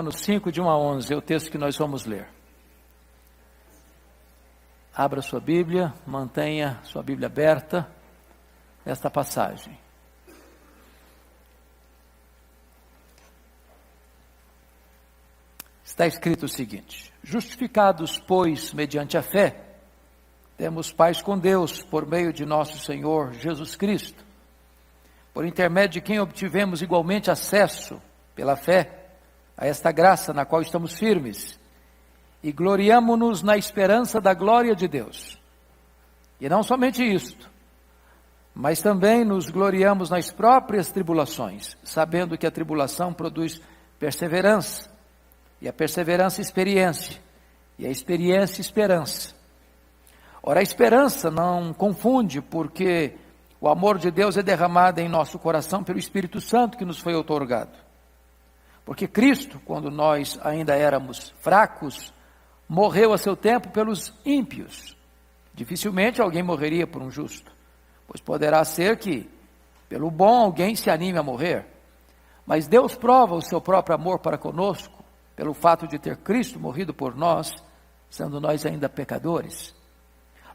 Romanos 5, de 1 a 11, é o texto que nós vamos ler. Abra sua Bíblia, mantenha sua Bíblia aberta nesta passagem. Está escrito o seguinte: justificados, pois, mediante a fé, temos paz com Deus por meio de nosso Senhor Jesus Cristo, por intermédio de quem obtivemos igualmente acesso, pela fé, a esta graça na qual estamos firmes, e gloriamo-nos na esperança da glória de Deus. E não somente isto, mas também nos gloriamos nas próprias tribulações, sabendo que a tribulação produz perseverança, e a perseverança experiência, e a experiência esperança. Ora, a esperança não confunde, porque o amor de Deus é derramado em nosso coração pelo Espírito Santo que nos foi outorgado. Porque Cristo, quando nós ainda éramos fracos, morreu a seu tempo pelos ímpios. Dificilmente alguém morreria por um justo, pois poderá ser que, pelo bom, alguém se anime a morrer. Mas Deus prova o seu próprio amor para conosco, pelo fato de ter Cristo morrido por nós, sendo nós ainda pecadores.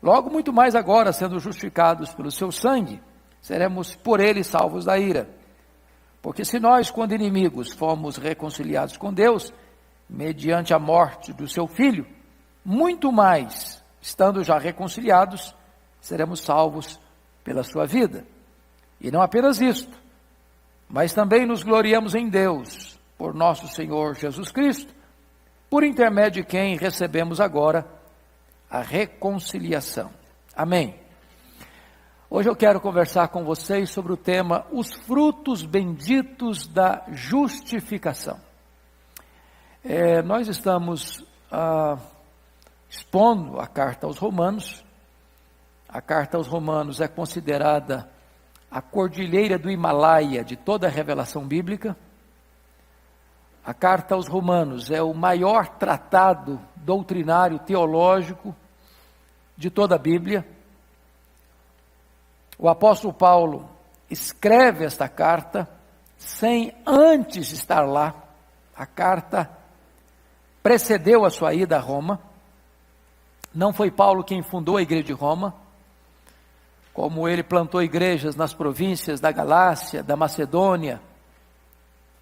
Logo, muito mais agora, sendo justificados pelo seu sangue, seremos por ele salvos da ira. Porque se nós, quando inimigos, fomos reconciliados com Deus, mediante a morte do seu Filho, muito mais, estando já reconciliados, seremos salvos pela sua vida. E não apenas isto, mas também nos gloriamos em Deus, por nosso Senhor Jesus Cristo, por intermédio de quem recebemos agora a reconciliação. Amém. Hoje eu quero conversar com vocês sobre o tema os frutos benditos da justificação. Nós estamos expondo a carta aos Romanos. A carta aos Romanos é considerada a cordilheira do Himalaia de toda a revelação bíblica. A carta aos Romanos é o maior tratado doutrinário teológico de toda a Bíblia. O apóstolo Paulo escreve esta carta sem antes estar lá. A carta precedeu a sua ida a Roma. Não foi Paulo quem fundou a igreja de Roma, como ele plantou igrejas nas províncias da Galácia, da Macedônia,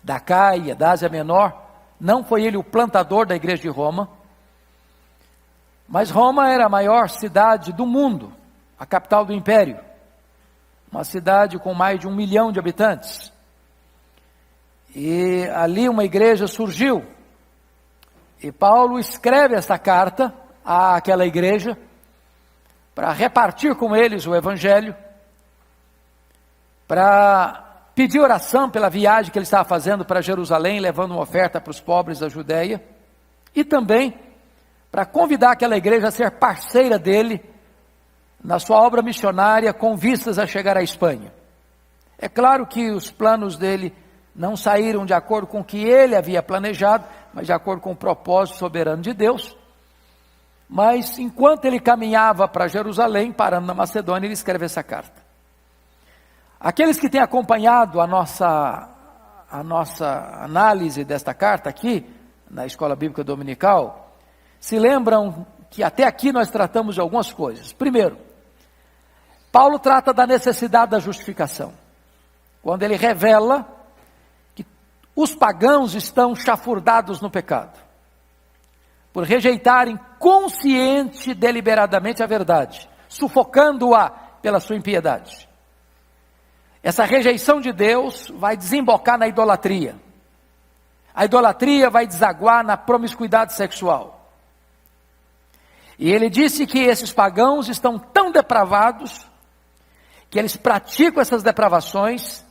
da Caia, da Ásia Menor. Não foi ele o plantador da igreja de Roma, mas Roma era a maior cidade do mundo, a capital do império, uma cidade com mais de 1 milhão de habitantes, e ali uma igreja surgiu, e Paulo escreve esta carta àquela igreja, para repartir com eles o evangelho, para pedir oração pela viagem que ele estava fazendo para Jerusalém, levando uma oferta para os pobres da Judéia, e também para convidar aquela igreja a ser parceira dele na sua obra missionária, com vistas a chegar à Espanha. É claro que os planos dele não saíram de acordo com o que ele havia planejado, mas de acordo com o propósito soberano de Deus. Mas enquanto ele caminhava para Jerusalém, parando na Macedônia, ele escreve essa carta. Aqueles que têm acompanhado a nossa análise desta carta aqui, na Escola Bíblica Dominical, se lembram que até aqui nós tratamos de algumas coisas. Primeiro, Paulo trata da necessidade da justificação, quando ele revela que os pagãos estão chafurdados no pecado, por rejeitarem consciente e deliberadamente a verdade, sufocando-a pela sua impiedade. Essa rejeição de Deus vai desembocar na idolatria. A idolatria vai desaguar na promiscuidade sexual. E ele disse que esses pagãos estão tão depravados, que eles praticam essas depravações,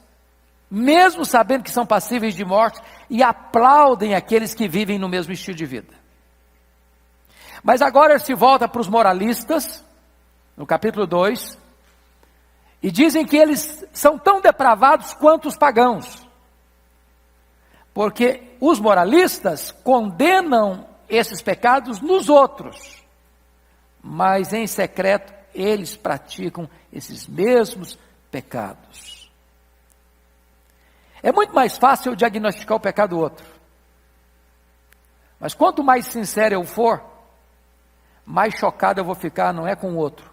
mesmo sabendo que são passíveis de morte, e aplaudem aqueles que vivem no mesmo estilo de vida. Mas agora ele se volta para os moralistas, no capítulo 2, e dizem que eles são tão depravados quanto os pagãos, porque os moralistas condenam esses pecados nos outros, mas em secreto eles praticam esses mesmos pecados. É muito mais fácil diagnosticar o pecado do outro. Mas quanto mais sincero eu for, mais chocado eu vou ficar, não é com o outro,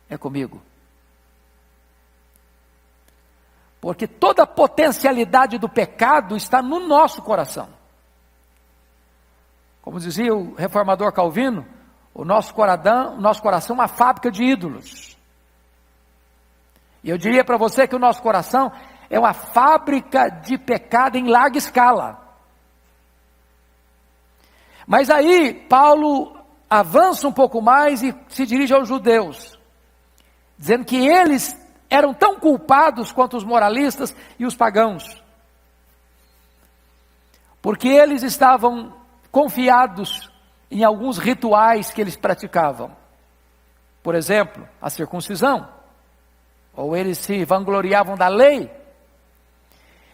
é comigo. Porque toda a potencialidade do pecado está no nosso coração. Como dizia o reformador Calvino, o nosso coração é uma fábrica de ídolos. E eu diria para você que o nosso coração é uma fábrica de pecado em larga escala. Mas aí Paulo avança um pouco mais e se dirige aos judeus, dizendo que eles eram tão culpados quanto os moralistas e os pagãos, porque eles estavam confiados em alguns rituais que eles praticavam. Por exemplo, a circuncisão, ou eles se vangloriavam da lei.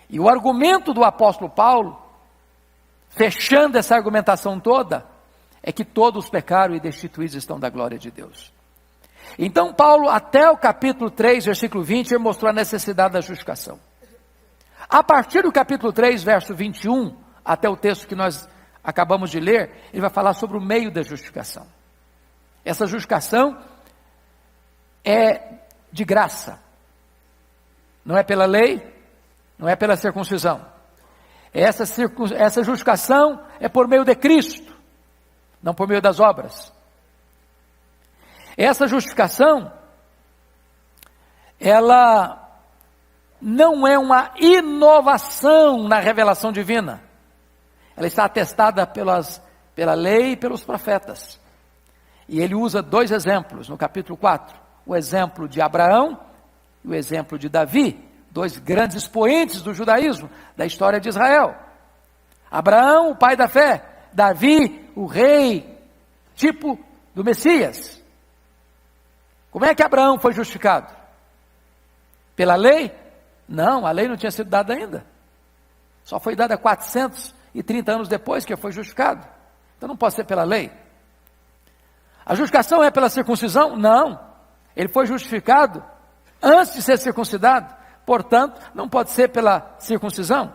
E o argumento do apóstolo Paulo, fechando essa argumentação toda, é que todos pecaram e destituídos estão da glória de Deus. Então Paulo, até o capítulo 3, versículo 20, ele mostrou a necessidade da justificação. A partir do capítulo 3, verso 21, até o texto que nós acabamos de ler, ele vai falar sobre o meio da justificação. Essa justificação é de graça. Não é pela lei, não é pela circuncisão. Essa justificação é por meio de Cristo, não por meio das obras. Essa justificação, ela não é uma inovação na revelação divina. Ela está atestada pela lei e pelos profetas. E ele usa dois exemplos no capítulo 4. O exemplo de Abraão e o exemplo de Davi, dois grandes expoentes do judaísmo, da história de Israel. Abraão, o pai da fé. Davi, o rei, tipo do Messias. Como é que Abraão foi justificado? Pela lei? Não, a lei não tinha sido dada ainda. Só foi dada 430 anos depois que foi justificado. Então não pode ser pela lei. A justificação é pela circuncisão? Não. Ele foi justificado antes de ser circuncidado. Portanto, não pode ser pela circuncisão.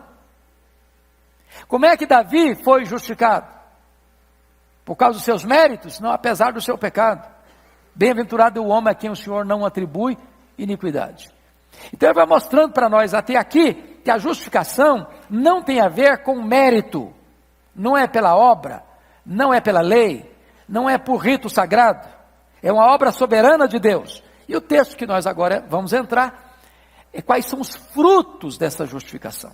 Como é que Davi foi justificado? Por causa dos seus méritos? Não, apesar do seu pecado. Bem-aventurado o homem a quem o Senhor não atribui iniquidade. Então ele vai mostrando para nós até aqui que a justificação não tem a ver com mérito, não é pela obra, não é pela lei, não é por rito sagrado, é uma obra soberana de Deus. E o texto que nós agora vamos entrar é quais são os frutos dessa justificação.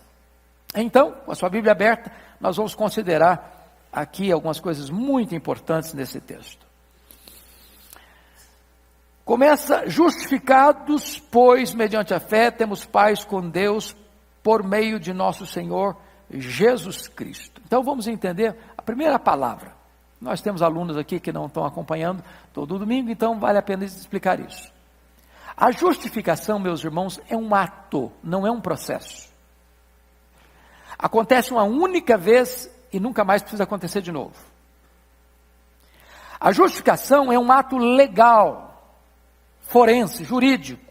Então, com a sua Bíblia aberta, nós vamos considerar aqui algumas coisas muito importantes nesse texto. Começa: justificados, pois, mediante a fé, temos paz com Deus, por meio de nosso Senhor Jesus Cristo. Então vamos entender a primeira palavra. Nós temos alunos aqui que não estão acompanhando todo domingo, então vale a pena explicar isso. A justificação, meus irmãos, é um ato, não é um processo. Acontece uma única vez e nunca mais precisa acontecer de novo. A justificação é um ato legal, forense, jurídico,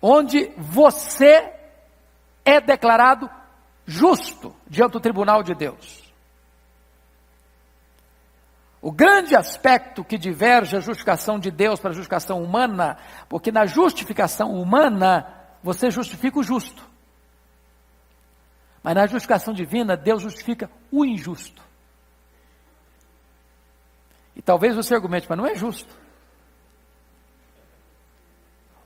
onde você é declarado justo diante do tribunal de Deus. O grande aspecto que diverge a justificação de Deus para a justificação humana, porque na justificação humana você justifica o justo, mas na justificação divina Deus justifica o injusto. E talvez você argumente, mas não é justo.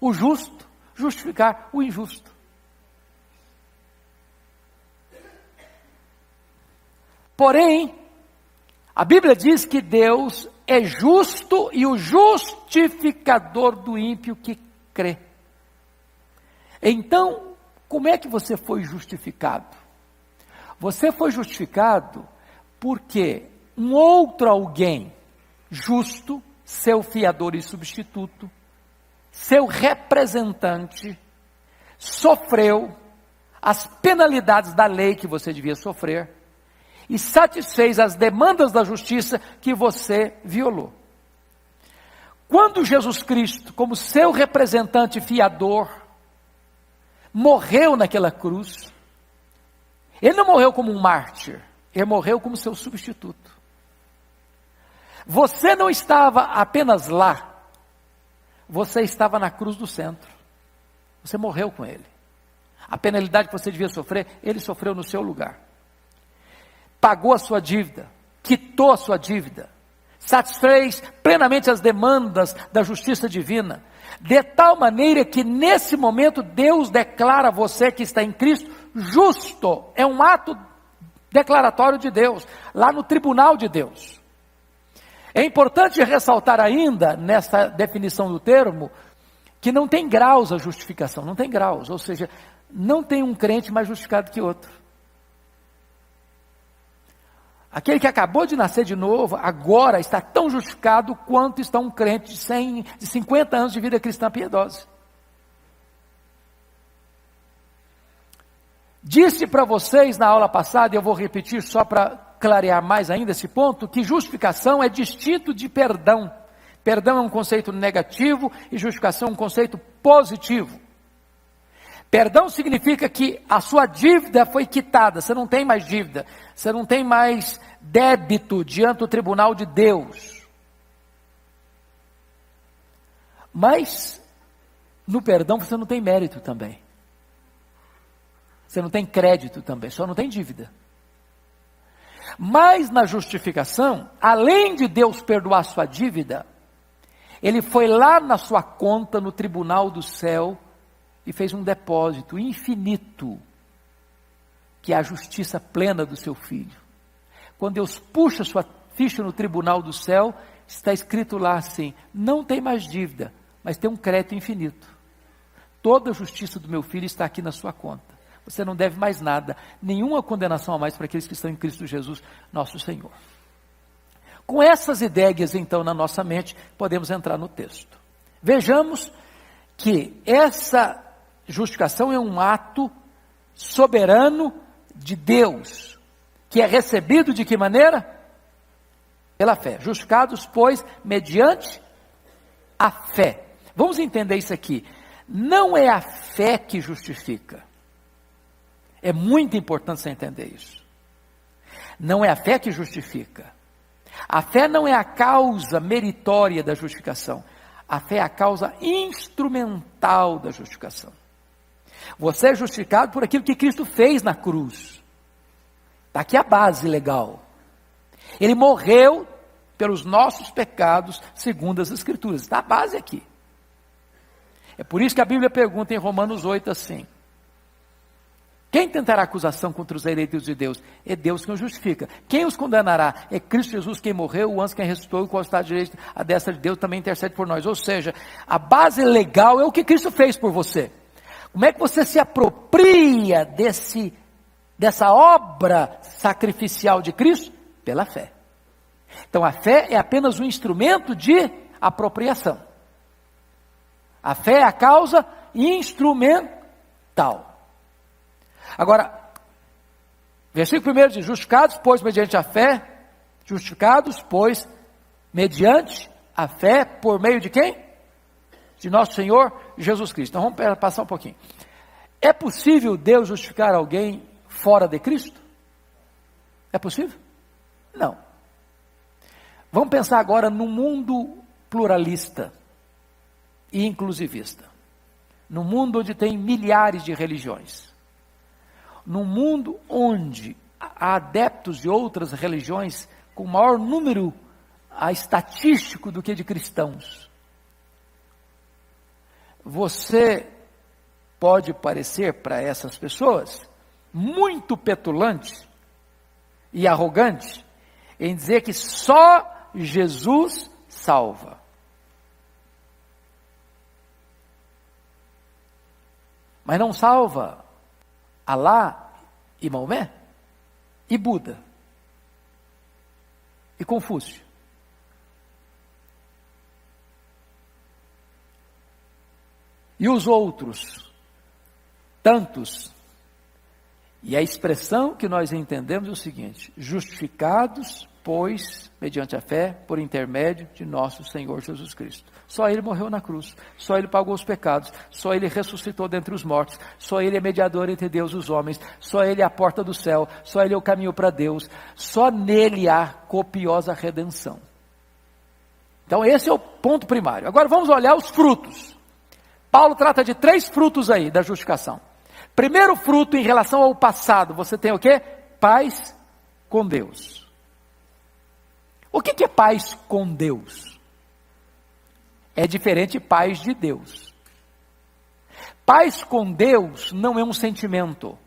O justo justificar o injusto. Porém, a Bíblia diz que Deus é justo e o justificador do ímpio que crê. Então, como é que você foi justificado? Você foi justificado porque um outro alguém justo, seu fiador e substituto, seu representante, sofreu as penalidades da lei que você devia sofrer e satisfez as demandas da justiça que você violou. Quando Jesus Cristo, como seu representante fiador, morreu naquela cruz, Ele não morreu como um mártir, ele morreu como seu substituto. Você não estava apenas lá, você estava na cruz do centro. Você morreu com ele. A penalidade que você devia sofrer, ele sofreu no seu lugar. Pagou a sua dívida, quitou a sua dívida, satisfez plenamente as demandas da justiça divina, de tal maneira que nesse momento Deus declara você que está em Cristo justo. É um ato declaratório de Deus, lá no tribunal de Deus. É importante ressaltar ainda, nessa definição do termo, que não tem graus a justificação, não tem graus, ou seja, não tem um crente mais justificado que outro. Aquele que acabou de nascer de novo, agora está tão justificado quanto está um crente de 50 anos de vida cristã piedosa. Disse para vocês na aula passada, e eu vou repetir só para clarear mais ainda esse ponto, que justificação é distinto de perdão. Perdão é um conceito negativo e justificação é um conceito positivo. Perdão significa que a sua dívida foi quitada, você não tem mais dívida, você não tem mais débito diante do tribunal de Deus. Mas, no perdão você não tem mérito também. Você não tem crédito também, só não tem dívida. Mas na justificação, além de Deus perdoar sua dívida, Ele foi lá na sua conta, no tribunal do céu, e fez um depósito infinito, que é a justiça plena do seu Filho. Quando Deus puxa sua ficha no tribunal do céu, está escrito lá assim, não tem mais dívida, mas tem um crédito infinito. Toda a justiça do meu Filho está aqui na sua conta. Você não deve mais nada, nenhuma condenação a mais para aqueles que estão em Cristo Jesus, nosso Senhor. Com essas ideias, então, na nossa mente, podemos entrar no texto. Vejamos que essa justificação é um ato soberano de Deus, que é recebido de que maneira? Pela fé. Justificados, pois, mediante a fé. Vamos entender isso aqui. Não é a fé que justifica. É muito importante você entender isso. Não é a fé que justifica. A fé não é a causa meritória da justificação. A fé é a causa instrumental da justificação. Você é justificado por aquilo que Cristo fez na cruz. Está aqui a base legal. Ele morreu pelos nossos pecados, segundo as Escrituras. Está a base aqui. É por isso que a Bíblia pergunta em Romanos 8 assim: quem tentará acusação contra os eleitos de Deus? É Deus quem os justifica. Quem os condenará? É Cristo Jesus quem morreu, o anjo quem ressuscitou, e qual está à direita, a destra de Deus também intercede por nós. Ou seja, a base legal é o que Cristo fez por você. Como é que você se apropria dessa obra sacrificial de Cristo? Pela fé. Então a fé é apenas um instrumento de apropriação. A fé é a causa instrumental. Agora, versículo 1 diz, justificados, pois, mediante a fé, justificados, pois, mediante a fé, por meio de quem? De nosso Senhor Jesus Cristo. Então vamos passar um pouquinho. É possível Deus justificar alguém fora de Cristo? É possível? Não. Vamos pensar agora no mundo pluralista e inclusivista. No mundo onde tem milhares de religiões. No mundo onde há adeptos de outras religiões com maior número estatístico do que de cristãos. Você pode parecer para essas pessoas muito petulante e arrogante em dizer que só Jesus salva. Mas não salva Alá e Maomé, e Buda, e Confúcio. E os outros, tantos. E a expressão que nós entendemos é o seguinte: justificados pois, mediante a fé, por intermédio de nosso Senhor Jesus Cristo. Só Ele morreu na cruz, só Ele pagou os pecados, só Ele ressuscitou dentre os mortos, só Ele é mediador entre Deus e os homens, só Ele é a porta do céu, só Ele é o caminho para Deus, só nele há copiosa redenção. Então esse é o ponto primário. Agora vamos olhar os frutos. Paulo trata de 3 frutos aí da justificação. Primeiro fruto em relação ao passado, você tem o quê? Paz com Deus. O que é paz com Deus? É diferente de paz de Deus. Paz com Deus não é um sentimento.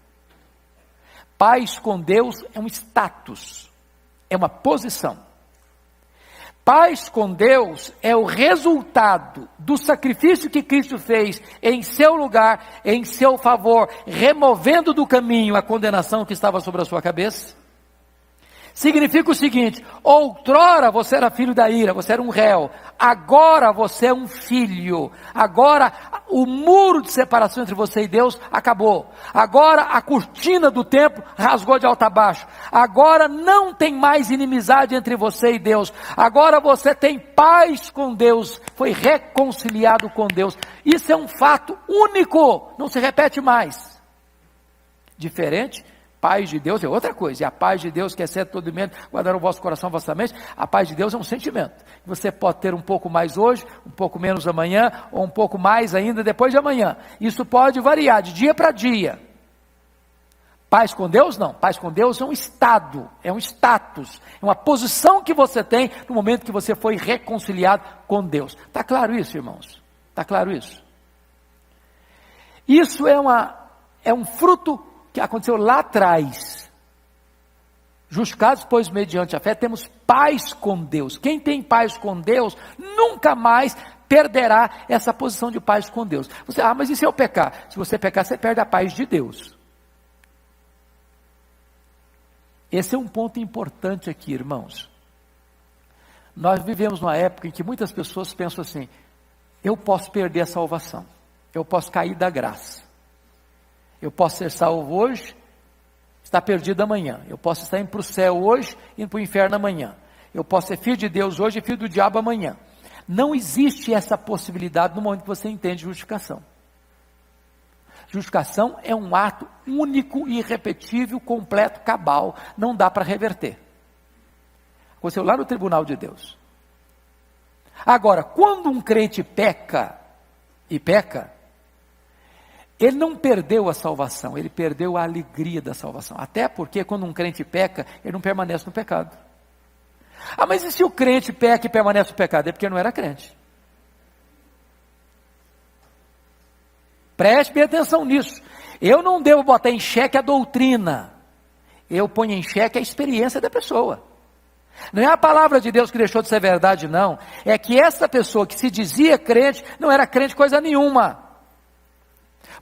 Paz com Deus é um status, é uma posição. Paz com Deus é o resultado do sacrifício que Cristo fez em seu lugar, em seu favor, removendo do caminho a condenação que estava sobre a sua cabeça. Significa o seguinte: outrora você era filho da ira, você era um réu, agora você é um filho, agora o muro de separação entre você e Deus acabou, agora a cortina do templo rasgou de alto a baixo, agora não tem mais inimizade entre você e Deus, agora você tem paz com Deus, foi reconciliado com Deus. Isso é um fato único, não se repete mais. Diferente, paz de Deus é outra coisa, e a paz de Deus que excede todo momento, guardar o vosso coração, a vossa mente. A paz de Deus é um sentimento, você pode ter um pouco mais hoje, um pouco menos amanhã, ou um pouco mais ainda depois de amanhã, isso pode variar de dia para dia. Paz com Deus não, paz com Deus é um estado, é um status, é uma posição que você tem no momento que você foi reconciliado com Deus. Está claro isso, irmãos? Está claro isso? Isso é um fruto que aconteceu lá atrás. Justificados, pois, mediante a fé, temos paz com Deus. Quem tem paz com Deus, nunca mais perderá essa posição de paz com Deus. Você, mas e se eu pecar? Se você pecar, você perde a paz de Deus. Esse é um ponto importante aqui, irmãos. Nós vivemos numa época em que muitas pessoas pensam assim: eu posso perder a salvação, eu posso cair da graça. Eu posso ser salvo hoje, estar perdido amanhã. Eu posso estar indo para o céu hoje, indo para o inferno amanhã. Eu posso ser filho de Deus hoje e filho do diabo amanhã. Não existe essa possibilidade no momento que você entende justificação. Justificação é um ato único, irrepetível, completo, cabal. Não dá para reverter. Aconteceu lá no tribunal de Deus. Agora, quando um crente peca, ele não perdeu a salvação, ele perdeu a alegria da salvação. Até porque quando um crente peca, ele não permanece no pecado. Mas e se o crente peca e permanece no pecado? É porque não era crente. Preste bem atenção nisso. Eu não devo botar em xeque a doutrina. Eu ponho em xeque a experiência da pessoa. Não é a palavra de Deus que deixou de ser verdade, não. É que essa pessoa que se dizia crente, não era crente coisa nenhuma.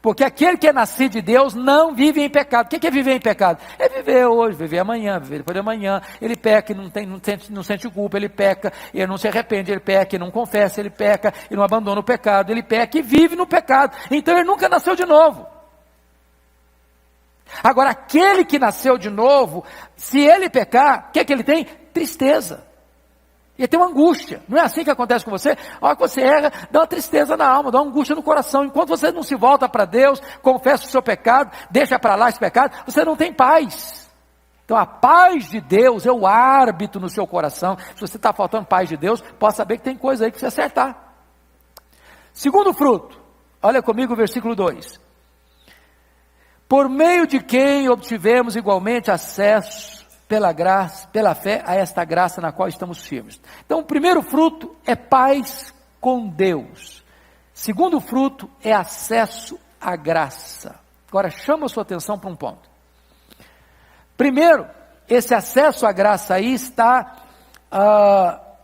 Porque aquele que é nascido de Deus não vive em pecado. O que é viver em pecado? É viver hoje, viver amanhã, viver depois de amanhã. Ele peca e não sente culpa, ele peca, ele não se arrepende, ele peca e não confessa, ele peca e não abandona o pecado, ele peca e vive no pecado. Então ele nunca nasceu de novo. Agora, aquele que nasceu de novo, se ele pecar, o que é que ele tem? Tristeza. Ele tem uma angústia. Não é assim que acontece com você? A hora que você erra, dá uma tristeza na alma, dá uma angústia no coração. Enquanto você não se volta para Deus, confessa o seu pecado, deixa para lá esse pecado, você não tem paz. Então a paz de Deus é o árbitro no seu coração. Se você está faltando paz de Deus, pode saber que tem coisa aí que você acertar. Segundo fruto, olha comigo o versículo 2. Por meio de quem obtivemos igualmente acesso pela graça, pela fé, a esta graça na qual estamos firmes. Então, o primeiro fruto é paz com Deus. Segundo fruto é acesso à graça. Agora, chama a sua atenção para um ponto. Primeiro, esse acesso à graça aí está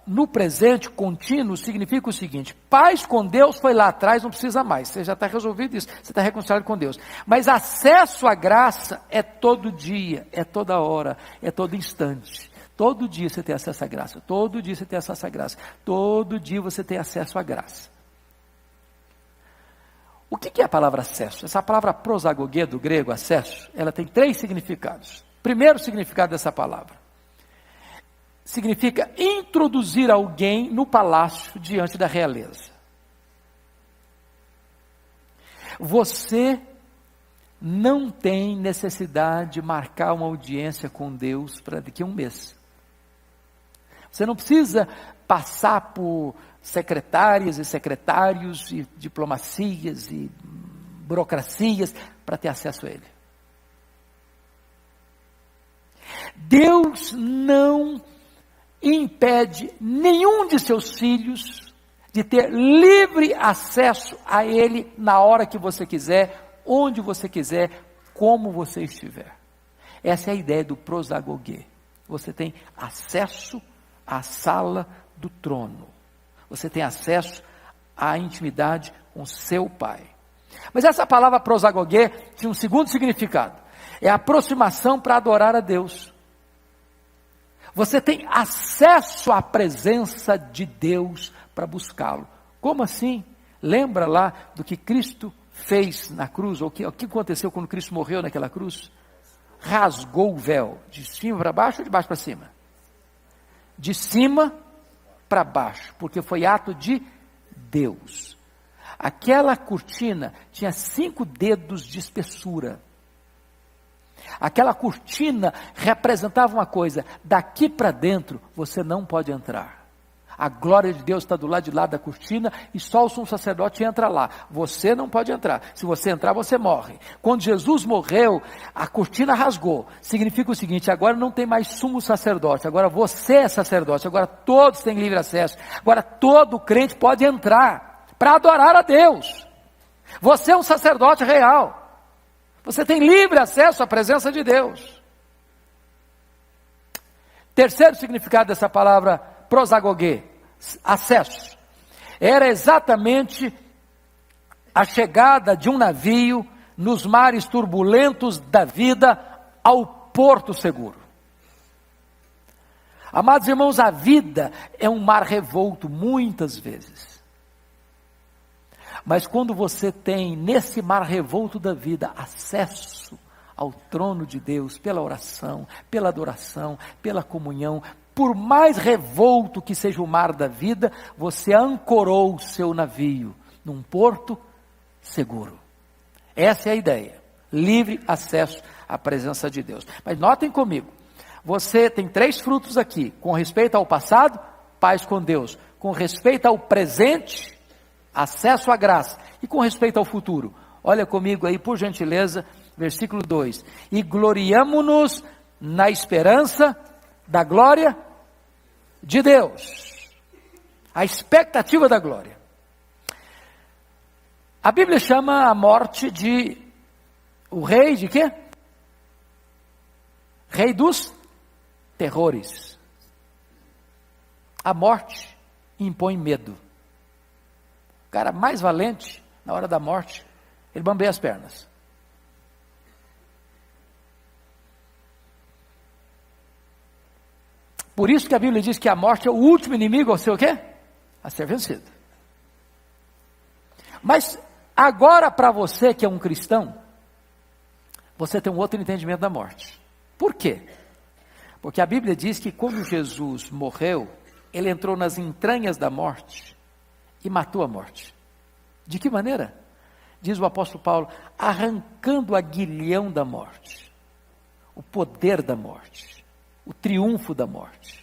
no presente contínuo, significa o seguinte: paz com Deus foi lá atrás, não precisa mais, você já está resolvido isso, você está reconciliado com Deus. Mas acesso à graça é todo dia, é toda hora, é todo instante. Todo dia você tem acesso à graça, todo dia você tem acesso à graça, todo dia você tem acesso à graça. O que é a palavra acesso? Essa palavra prosagoguê do grego, acesso, ela tem 3 significados. Primeiro significado dessa palavra: significa introduzir alguém no palácio diante da realeza. Você não tem necessidade de marcar uma audiência com Deus para daqui a um mês. Você não precisa passar por secretárias e secretários e diplomacias e burocracias para ter acesso a Ele. Deus não impede nenhum de seus filhos de ter livre acesso a Ele na hora que você quiser, onde você quiser, como você estiver. Essa é a ideia do prosagogê. Você tem acesso à sala do trono. Você tem acesso à intimidade com seu Pai. Mas essa palavra prosagogê tinha um segundo significado. É a aproximação para adorar a Deus. Você tem acesso à presença de Deus para buscá-lo. Como assim? Lembra lá do que Cristo fez na cruz? Ou o que aconteceu quando Cristo morreu naquela cruz? Rasgou o véu. De cima para baixo ou de baixo para cima? De cima para baixo. Porque foi ato de Deus. Aquela cortina tinha 5 dedos de espessura. Aquela cortina representava uma coisa: daqui para dentro você não pode entrar. A glória de Deus está do lado de lá da cortina e só o sumo sacerdote entra lá. Você não pode entrar. Se você entrar, você morre. Quando Jesus morreu, a cortina rasgou. Significa o seguinte: agora não tem mais sumo sacerdote, agora você é sacerdote, agora todos têm livre acesso. Agora todo crente pode entrar para adorar a Deus. Você é um sacerdote real. Você tem livre acesso à presença de Deus. Terceiro significado dessa palavra prosagogê, acesso. Era exatamente a chegada de um navio nos mares turbulentos da vida ao porto seguro. Amados irmãos, a vida é um mar revolto muitas vezes. Mas quando você tem nesse mar revolto da vida acesso ao trono de Deus, pela oração, pela adoração, pela comunhão, por mais revolto que seja o mar da vida, você ancorou o seu navio num porto seguro. Essa é a ideia, livre acesso à presença de Deus. Mas notem comigo, você tem 3 frutos aqui: com respeito ao passado, paz com Deus; com respeito ao presente, acesso à graça; e com respeito ao futuro, olha comigo aí, por gentileza, versículo 2: e gloriamo-nos na esperança da glória de Deus. A expectativa da glória. A Bíblia chama a morte de o rei de quê? Rei dos terrores. A morte impõe medo. O cara mais valente, na hora da morte, ele bambeia as pernas. Por isso que a Bíblia diz que a morte é o último inimigo a ser o quê? A ser vencido. Mas agora, para você que é um cristão, você tem um outro entendimento da morte. Por quê? Porque a Bíblia diz que quando Jesus morreu, ele entrou nas entranhas da morte e matou a morte. De que maneira? Diz o apóstolo Paulo: arrancando o aguilhão da morte, o poder da morte, o triunfo da morte.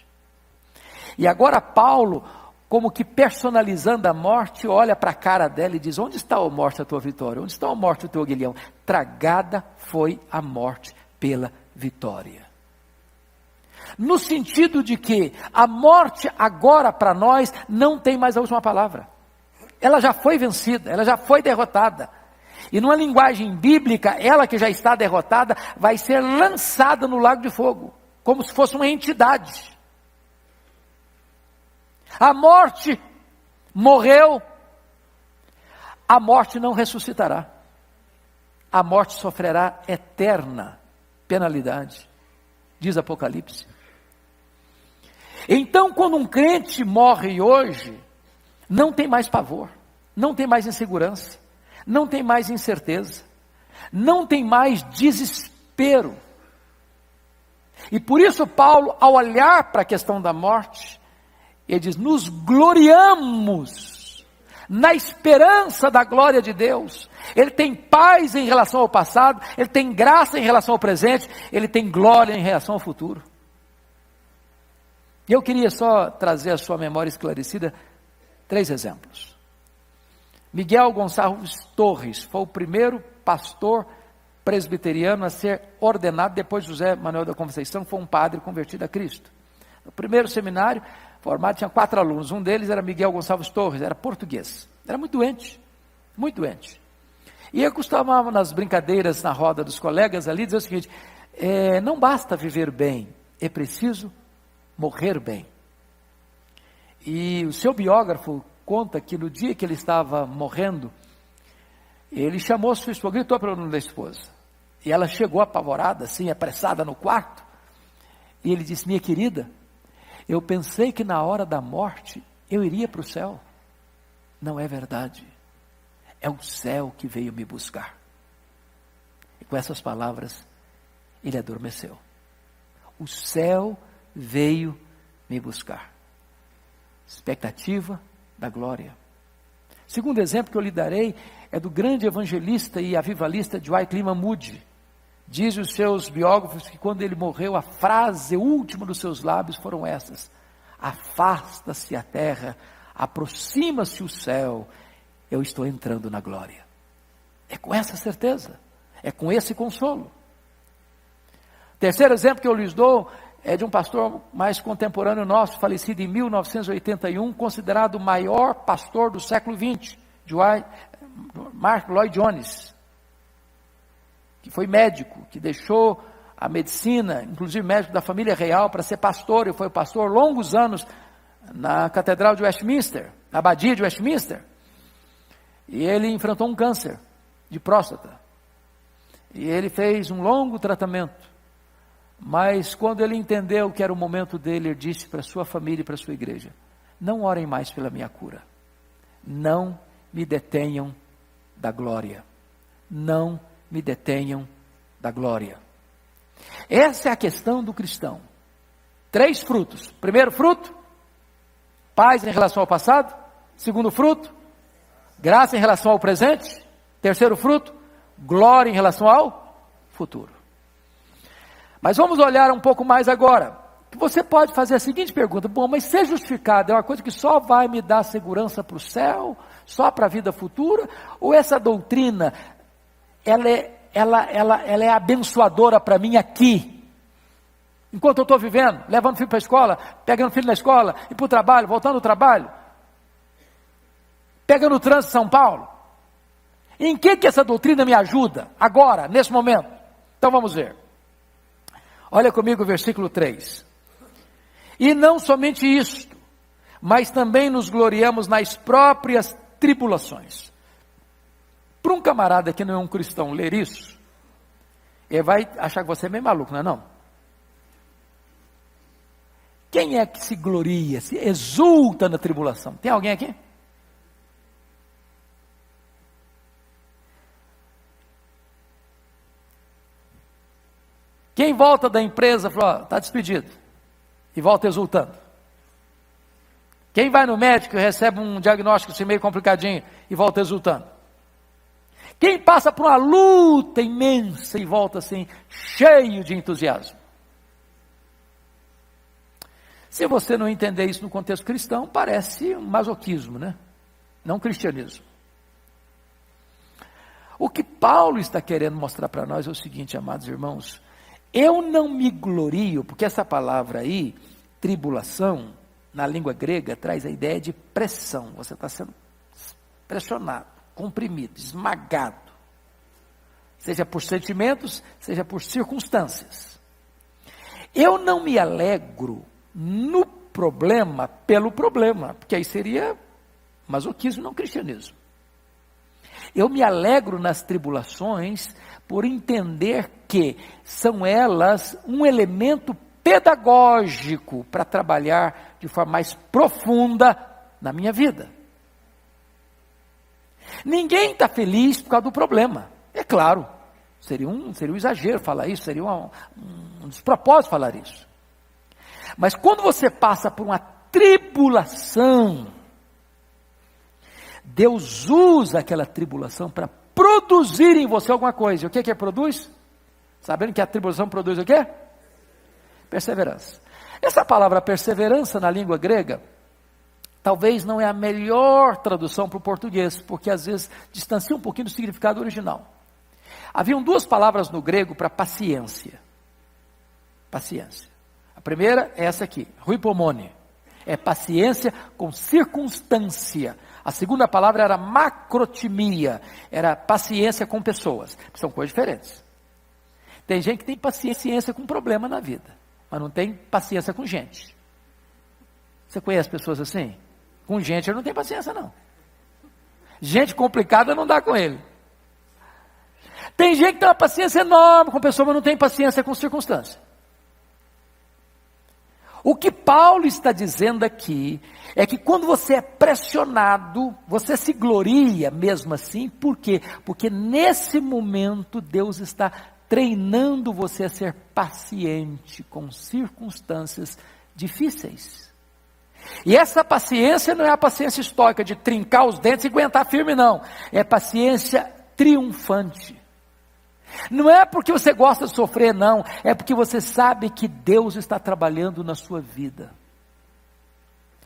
E agora Paulo, como que personalizando a morte, olha para a cara dela e diz: onde está, ó morte, a tua vitória? Onde está, ó morte, o teu aguilhão? Tragada foi a morte pela vitória. No sentido de que a morte agora para nós não tem mais a última palavra. Ela já foi vencida, ela já foi derrotada. E numa linguagem bíblica, ela que já está derrotada, vai ser lançada no lago de fogo, como se fosse uma entidade. A morte morreu, a morte não ressuscitará. A morte sofrerá eterna penalidade, diz Apocalipse. Então, quando um crente morre hoje, não tem mais pavor, não tem mais insegurança, não tem mais incerteza, não tem mais desespero. E por isso Paulo, ao olhar para a questão da morte, ele diz, nos gloriamos na esperança da glória de Deus. Ele tem paz em relação ao passado, ele tem graça em relação ao presente, ele tem glória em relação ao futuro. E eu queria só trazer à sua memória esclarecida 3 exemplos. Miguel Gonçalves Torres foi o primeiro pastor presbiteriano a ser ordenado depois de José Manuel da Conceição, que foi um padre convertido a Cristo. No primeiro seminário formado tinha 4 alunos, um deles era Miguel Gonçalves Torres, era português, era muito doente, muito doente. E eu costumava nas brincadeiras na roda dos colegas ali dizer o seguinte, não basta viver bem, é preciso morrer bem. E o seu biógrafo conta que no dia que ele estava morrendo, ele chamou sua esposa, gritou pelo nome da esposa, e ela chegou apavorada, assim, apressada no quarto, e ele disse, minha querida, eu pensei que na hora da morte, eu iria para o céu. Não é verdade, é o céu que veio me buscar. E com essas palavras, ele adormeceu. O céu veio me buscar. Expectativa da glória. Segundo exemplo que eu lhe darei é do grande evangelista e avivalista Dwight Lyman Moody. Diz os seus biógrafos que quando ele morreu, a frase última dos seus lábios foram essas: afasta-se a terra, aproxima-se o céu, eu estou entrando na glória. É com essa certeza, é com esse consolo. Terceiro exemplo que eu lhes dou é de um pastor mais contemporâneo nosso, falecido em 1981, considerado o maior pastor do século XX, Mark Lloyd Jones, que foi médico, que deixou a medicina, inclusive médico da família real, para ser pastor, e foi pastor longos anos na Catedral de Westminster, na Abadia de Westminster, e ele enfrentou um câncer de próstata, e ele fez um longo tratamento, mas quando ele entendeu que era o momento dele, ele disse para sua família e para sua igreja, não orem mais pela minha cura, não me detenham da glória, não me detenham da glória. Essa é a questão do cristão. 3 frutos. Primeiro fruto, paz em relação ao passado. Segundo fruto, graça em relação ao presente. Terceiro fruto, glória em relação ao futuro. Mas vamos olhar um pouco mais agora. Você pode fazer a seguinte pergunta: bom, mas ser justificado é uma coisa que só vai me dar segurança para o céu, só para a vida futura? Ou essa doutrina, ela é abençoadora para mim aqui, enquanto eu estou vivendo, levando filho para a escola, pegando filho na escola, e para o trabalho, voltando ao trabalho, pegando o trânsito de São Paulo? Em que essa doutrina me ajuda, agora, nesse momento? Então vamos ver. Olha comigo o versículo 3. E não somente isto, mas também nos gloriamos nas próprias tribulações. Para um camarada que não é um cristão ler isso, ele vai achar que você é meio maluco, não é não? Quem é que se gloria, se exulta na tribulação? Tem alguém aqui? Quem volta da empresa, falou, está despedido, e volta exultando? Quem vai no médico e recebe um diagnóstico assim meio complicadinho, e volta exultando? Quem passa por uma luta imensa e volta assim, cheio de entusiasmo? Se você não entender isso no contexto cristão, parece um masoquismo, né? Não cristianismo. O que Paulo está querendo mostrar para nós é o seguinte, amados irmãos: eu não me glorio, porque essa palavra aí, tribulação, na língua grega, traz a ideia de pressão. Você está sendo pressionado, comprimido, esmagado, seja por sentimentos, seja por circunstâncias. Eu não me alegro no problema pelo problema, porque aí seria masoquismo, não cristianismo. Eu me alegro nas tribulações por entender que são elas um elemento pedagógico para trabalhar de forma mais profunda na minha vida. Ninguém está feliz por causa do problema, é claro. Seria um exagero falar isso, seria um despropósito falar isso. Mas quando você passa por uma tribulação, Deus usa aquela tribulação para produzir em você alguma coisa. O que que produz? Sabendo que a tribulação produz o quê? Perseverança. Essa palavra perseverança na língua grega, talvez não é a melhor tradução para o português, porque às vezes distancia um pouquinho do significado original. Haviam duas palavras no grego para paciência. Paciência. A primeira é essa aqui, huipomone. É paciência com circunstância. A segunda palavra era macrotimia. Era paciência com pessoas. São coisas diferentes. Tem gente que tem paciência com problema na vida, mas não tem paciência com gente. Você conhece pessoas assim? Com gente, eu não tenho paciência não. Gente complicada não dá com ele. Tem gente que tem uma paciência enorme com pessoa, mas não tem paciência com circunstância. O que Paulo está dizendo aqui é que quando você é pressionado, você se gloria mesmo assim. Por quê? Porque nesse momento Deus está treinando você a ser paciente com circunstâncias difíceis. E essa paciência não é a paciência estoica de trincar os dentes e aguentar firme, não. É paciência triunfante. Não é porque você gosta de sofrer, não. É porque você sabe que Deus está trabalhando na sua vida,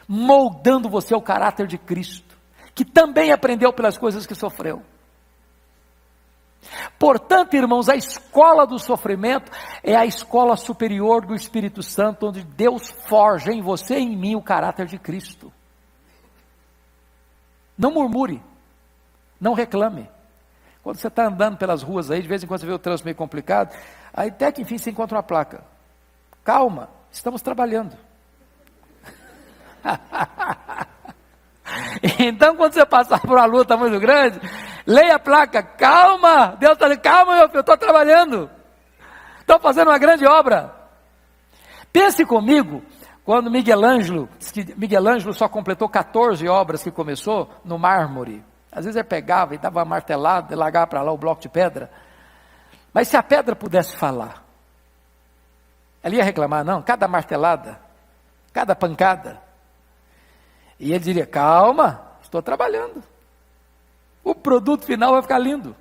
moldando você ao caráter de Cristo, que também aprendeu pelas coisas que sofreu. Portanto, irmãos, a escola do sofrimento é a escola superior do Espírito Santo, onde Deus forja em você e em mim o caráter de Cristo. Não murmure, não reclame. Quando você está andando pelas ruas aí, de vez em quando você vê o trânsito meio complicado, aí até que enfim você encontra uma placa. Calma, estamos trabalhando. Então quando você passar por uma luta muito grande, leia a placa, calma, Deus está dizendo, calma meu filho, eu estou trabalhando. Estou fazendo uma grande obra. Pense comigo, quando Miguel Ângelo só completou 14 obras que começou no mármore. Às vezes ele pegava e dava uma martelada e largava para lá o bloco de pedra. Mas se a pedra pudesse falar, ela ia reclamar, não, cada martelada, cada pancada. E ele diria, calma, estou trabalhando. O produto final vai ficar lindo.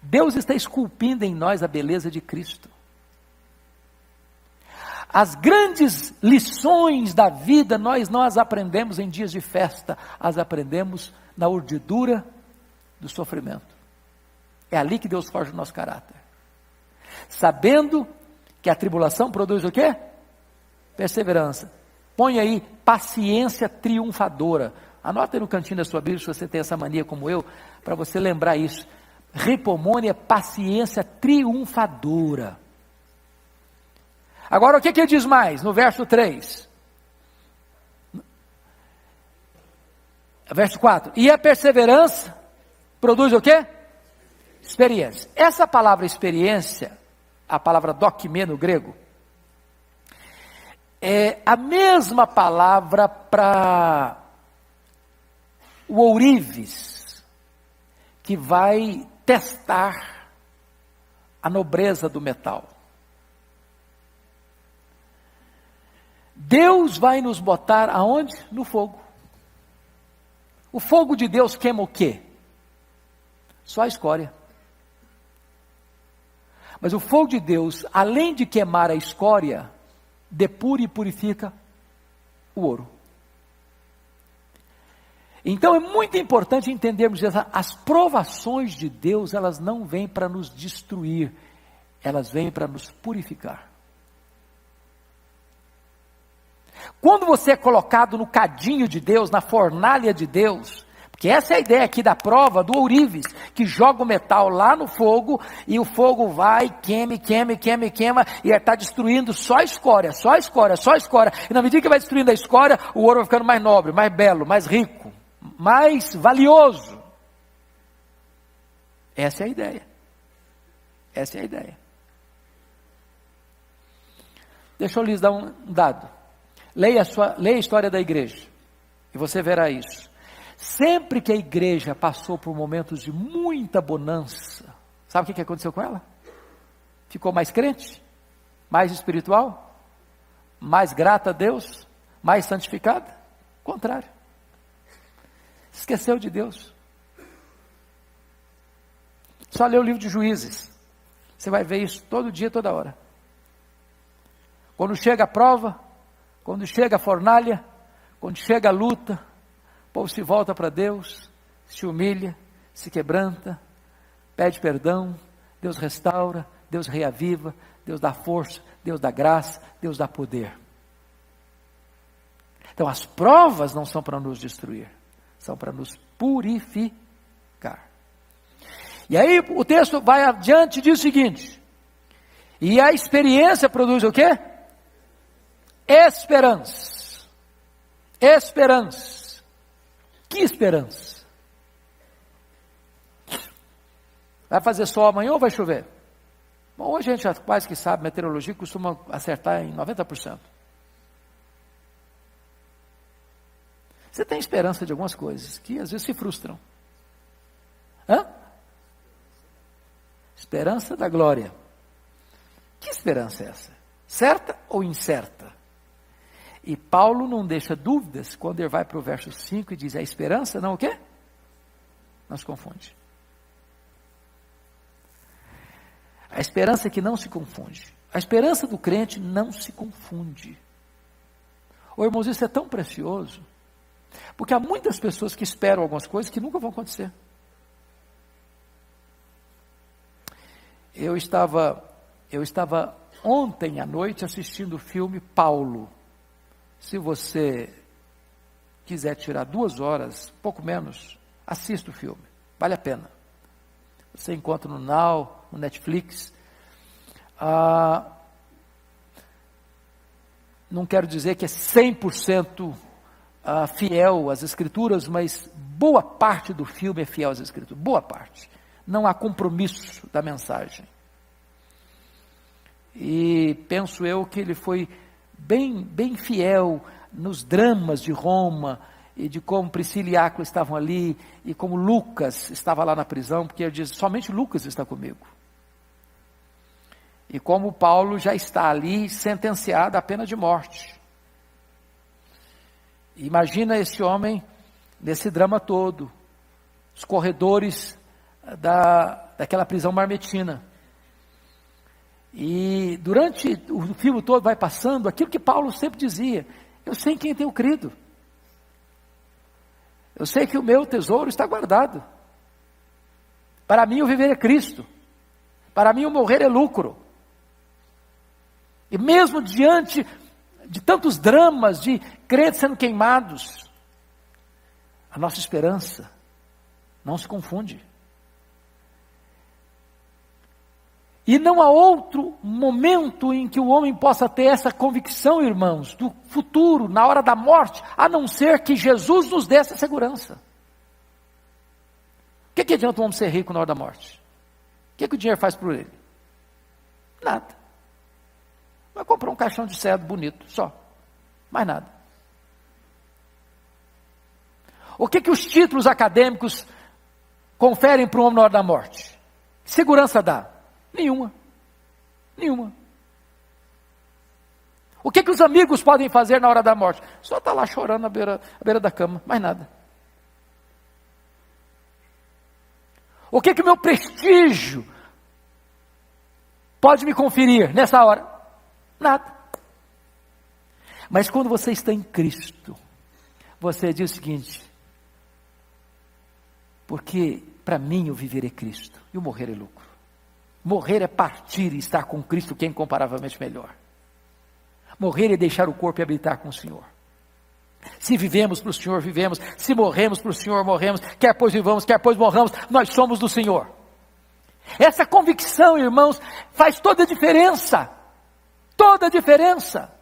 Deus está esculpindo em nós a beleza de Cristo. As grandes lições da vida nós não as aprendemos em dias de festa, as aprendemos na urdidura do sofrimento. É ali que Deus forja o nosso caráter. Sabendo que a tribulação produz o quê? Perseverança. Põe aí paciência triunfadora. Anota aí no cantinho da sua Bíblia, se você tem essa mania como eu, para você lembrar isso. Ripomone é paciência triunfadora. Agora o que ele diz mais? No verso 3. Verso 4. E a perseverança produz o quê? Experiência. Essa palavra experiência, a palavra dokime no grego, é a mesma palavra para o ourives, que vai testar a nobreza do metal. Deus vai nos botar aonde? No fogo. O fogo de Deus queima o quê? Só a escória. Mas o fogo de Deus, além de queimar a escória, depura e purifica o ouro. Então é muito importante entendermos isso. As provações de Deus, elas não vêm para nos destruir, elas vêm para nos purificar. Quando você é colocado no cadinho de Deus, na fornalha de Deus, porque essa é a ideia aqui da prova do ourives, que joga o metal lá no fogo, e o fogo vai, queima, e está destruindo só a escória, e na medida que vai destruindo a escória, o ouro vai ficando mais nobre, mais belo, mais rico, mais valioso. Essa é a ideia. Essa é a ideia. Deixa eu lhes dar um dado. Leia a história da igreja, e você verá isso. Sempre que a igreja passou por momentos de muita bonança, Sabe o que aconteceu com ela? Ficou mais crente, mais espiritual, mais grata a Deus, mais santificada? Contrário. Esqueceu de Deus. Só lê o livro de Juízes. Você vai ver isso todo dia, toda hora. Quando chega a prova, quando chega a fornalha, quando chega a luta, o povo se volta para Deus, se humilha, se quebranta, pede perdão, Deus restaura, Deus reaviva, Deus dá força, Deus dá graça, Deus dá poder. Então as provas não são para nos destruir, são para nos purificar. E aí o texto vai adiante e diz o seguinte: e a experiência produz o quê? Esperança. Esperança. Que esperança? Vai fazer sol amanhã ou vai chover? Bom, hoje a gente já quase que sabe, meteorologia costuma acertar em 90%. Você tem esperança de algumas coisas que às vezes se frustram. Hã? Esperança da glória. Que esperança é essa? Certa ou incerta? E Paulo não deixa dúvidas quando ele vai para o verso 5 e diz: a esperança não o quê? Não se confunde. A esperança que não se confunde. A esperança do crente não se confunde. Ô irmãos, isso é tão precioso, porque há muitas pessoas que esperam algumas coisas que nunca vão acontecer. Eu estava ontem à noite assistindo o filme Paulo. Se você quiser tirar 2 horas, pouco menos, assista o filme, vale a pena. Você encontra no Now, no Netflix. Não quero dizer que é 100% fiel às Escrituras, mas boa parte do filme é fiel às Escrituras, boa parte. Não há compromisso da mensagem. E penso eu que ele foi bem fiel nos dramas de Roma, e de como Priscila e Áquila estavam ali, e como Lucas estava lá na prisão, porque ele diz: somente Lucas está comigo. E como Paulo já está ali sentenciado à pena de morte. Imagina esse homem nesse drama todo, os corredores daquela prisão marmetina. E durante o filme todo vai passando aquilo que Paulo sempre dizia: eu sei em quem tenho crido. Eu sei que o meu tesouro está guardado. Para mim o viver é Cristo. Para mim o morrer é lucro. E mesmo diante de tantos dramas, de crentes sendo queimados, a nossa esperança não se confunde. E não há outro momento em que o homem possa ter essa convicção, irmãos, do futuro, na hora da morte, a não ser que Jesus nos dê essa segurança. O que adianta um homem ser rico na hora da morte? O que o dinheiro faz por ele? Nada. Vai comprar um caixão de cedro bonito, só. Mais nada. O que os títulos acadêmicos conferem para o homem na hora da morte? Que segurança dá? Nenhuma. O que os amigos podem fazer na hora da morte? Só estar lá chorando à beira da cama, mais nada. O que o meu prestígio pode me conferir nessa hora? Nada. Mas quando você está em Cristo, você diz o seguinte: porque para mim o viver é Cristo e o morrer é lucro. Morrer é partir e estar com Cristo, que é incomparavelmente melhor. Morrer é deixar o corpo e habitar com o Senhor. Se vivemos para o Senhor, vivemos. Se morremos para o Senhor, morremos. Quer pois vivamos, quer pois morramos, nós somos do Senhor. Essa convicção, irmãos, faz toda a diferença. Toda a diferença.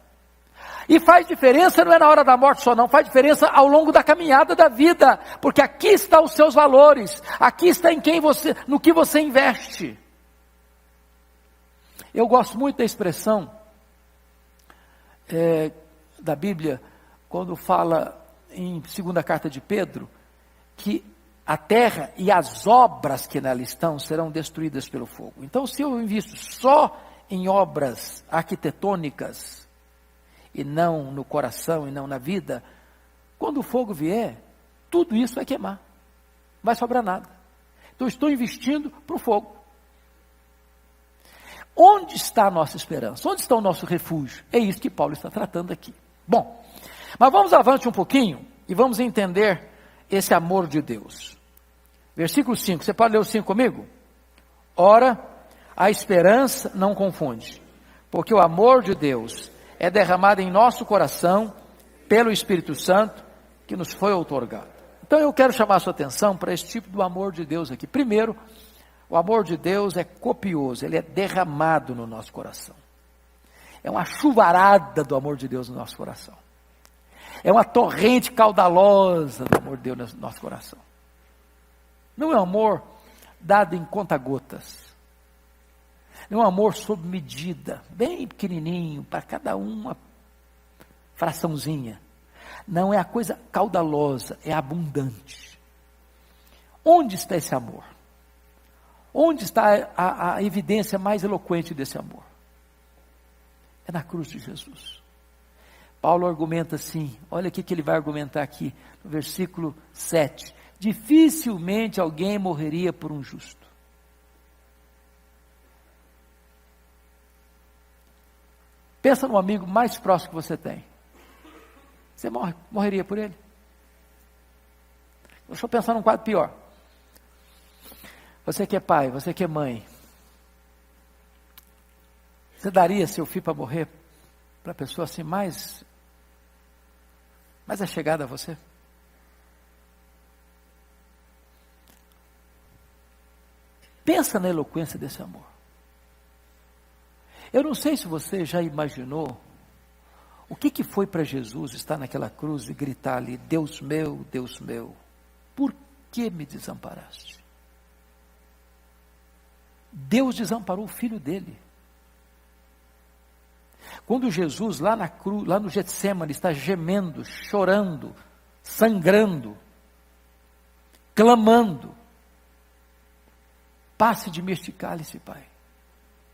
E faz diferença não é na hora da morte só não, faz diferença ao longo da caminhada da vida. Porque aqui estão os seus valores. Aqui está no que você investe. Eu gosto muito da expressão da Bíblia, quando fala em 2ª carta de Pedro, que a terra e as obras que nela estão serão destruídas pelo fogo. Então, se eu invisto só em obras arquitetônicas, e não no coração, e não na vida, quando o fogo vier, tudo isso vai queimar. Não vai sobrar nada. Então, eu estou investindo para o fogo. Onde está a nossa esperança? Onde está o nosso refúgio? É isso que Paulo está tratando aqui. Bom, mas vamos avante um pouquinho e vamos entender esse amor de Deus. Versículo 5, você pode ler o 5 comigo? Ora, a esperança não confunde, porque o amor de Deus é derramado em nosso coração pelo Espírito Santo que nos foi outorgado. Então eu quero chamar a sua atenção para esse tipo do amor de Deus aqui. Primeiro, o amor de Deus é copioso, ele é derramado no nosso coração. É uma chuvarada do amor de Deus no nosso coração. É uma torrente caudalosa do amor de Deus no nosso coração. Não é um amor dado em conta-gotas. Não é um amor sob medida, bem pequenininho, para cada uma fraçãozinha. Não, é a coisa caudalosa, é abundante. Onde está esse amor? Onde está a evidência mais eloquente desse amor? É na cruz de Jesus. Paulo argumenta assim, olha o que ele vai argumentar aqui, no versículo 7. Dificilmente alguém morreria por um justo. Pensa no amigo mais próximo que você tem. Você morreria por ele? Deixa eu pensar num quadro pior. Você que é pai, você que é mãe. Você daria seu filho para morrer para a pessoa assim mais achegada a você? Pensa na eloquência desse amor. Eu não sei se você já imaginou o que foi para Jesus estar naquela cruz e gritar ali, Deus meu, por que me desamparaste? Deus desamparou o filho dele. Quando Jesus lá na cruz, lá no Getsemane, está gemendo, chorando, sangrando, clamando, passe de mim este cálice, Pai.